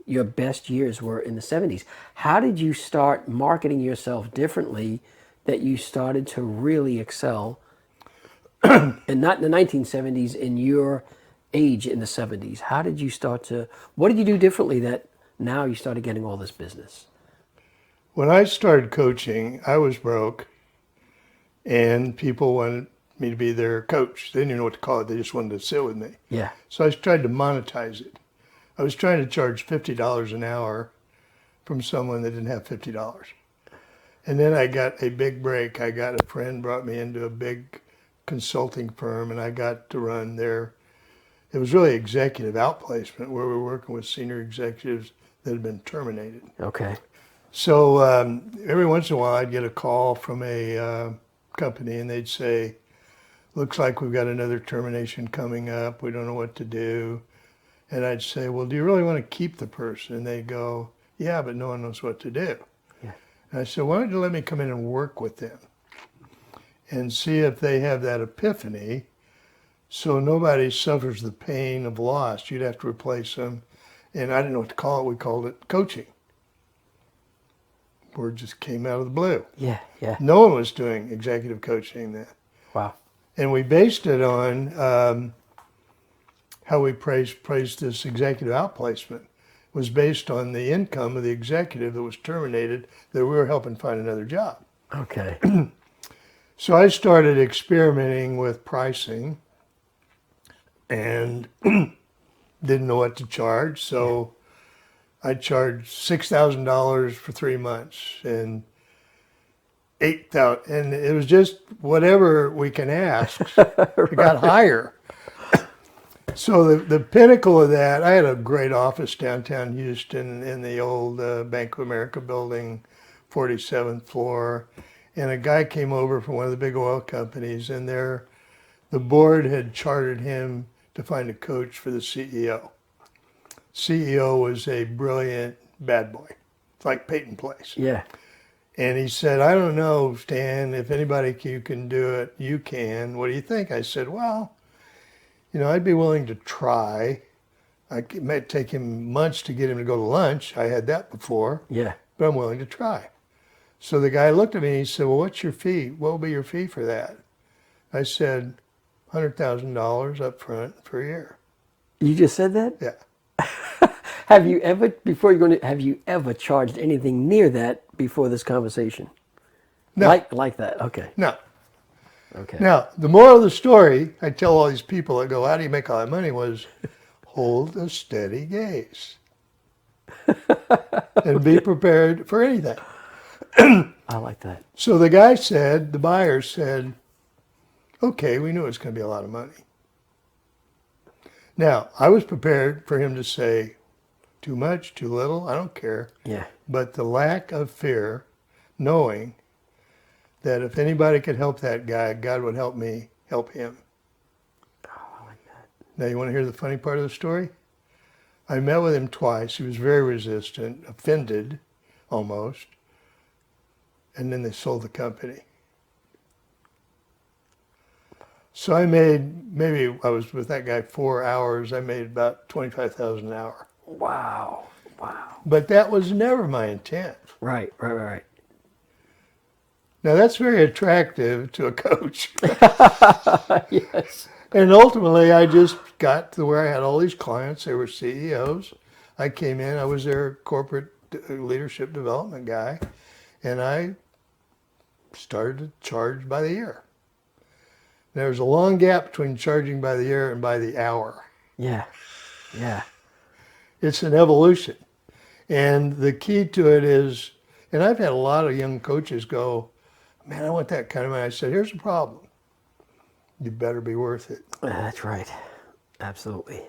your best years were in the 70s. How did you start marketing yourself differently that you started to really excel, and not in the 1970s, in your age in the 70s? How did you start to, what did you do differently that now you started getting all this business? When I started coaching, I was broke, and people wanted me to be their coach. They didn't even know what to call it. They just wanted to sit with me. Yeah. So I tried to monetize it. I was trying to charge $50 an hour from someone that didn't have $50. And then I got a big break. I got a friend brought me into a big consulting firm, and I got to run their, it was really executive outplacement where we were working with senior executives that had been terminated. Okay. So every once in a while I'd get a call from a company, and they'd say, looks like we've got another termination coming up. We don't know what to do. And I'd say, well, do you really want to keep the person? And they'd go, yeah, but no one knows what to do. Yeah. And I said, why don't you let me come in and work with them and see if they have that epiphany so nobody suffers the pain of loss. You'd have to replace them. And I didn't know what to call it. We called it coaching. Word just came out of the blue. Yeah, yeah. No one was doing executive coaching then. Wow. And we based it on how we praised this executive outplacement was based on the income of the executive that was terminated that we were helping find another job. Okay. So I started experimenting with pricing and didn't know what to charge. So I charged $6,000 for 3 months and 8,000, and it was just whatever we can ask. It got higher. So the pinnacle of that, I had a great office downtown Houston in the old Bank of America building, 47th floor. And a guy came over from one of the big oil companies, and the board had chartered him to find a coach for the CEO. CEO was a brilliant bad boy. It's like Peyton Place. Yeah. And he said, I don't know, Stan, if anybody you can do it, you can. What do you think? I said, well, I'd be willing to try. It might take him months to get him to go to lunch. I had that before. Yeah. But I'm willing to try. So the guy looked at me and he said, well, what's your fee? What will be your fee for that? I said, $100,000 up front per year. You just said that? Yeah. Have you ever, have you ever charged anything near that before this conversation? No. Like that? Okay. No. Okay. Now, the moral of the story, I tell all these people that go, how do you make all that money, was hold a steady gaze and be prepared for anything. I like that. So the buyer said, okay, we knew it was going to be a lot of money. Now, I was prepared for him to say, too much, too little, I don't care. Yeah. But the lack of fear, knowing that if anybody could help that guy, God would help me help him. Oh, I like that. Now, you want to hear the funny part of the story? I met with him twice. He was very resistant, offended almost. And then they sold the company. So I was with that guy 4 hours. I made about $25,000 an hour. Wow. Wow. But that was never my intent. Right. Now that's very attractive to a coach. Yes. And ultimately I just got to where I had all these clients. They were CEOs. I came in, I was their corporate leadership development guy, and I started to charge by the year. There's a long gap between charging by the year and by the hour. Yeah. Yeah. It's an evolution. And the key to it is, and I've had a lot of young coaches go, man, I want that kind of money. I said, here's the problem. You better be worth it. That's right. Absolutely.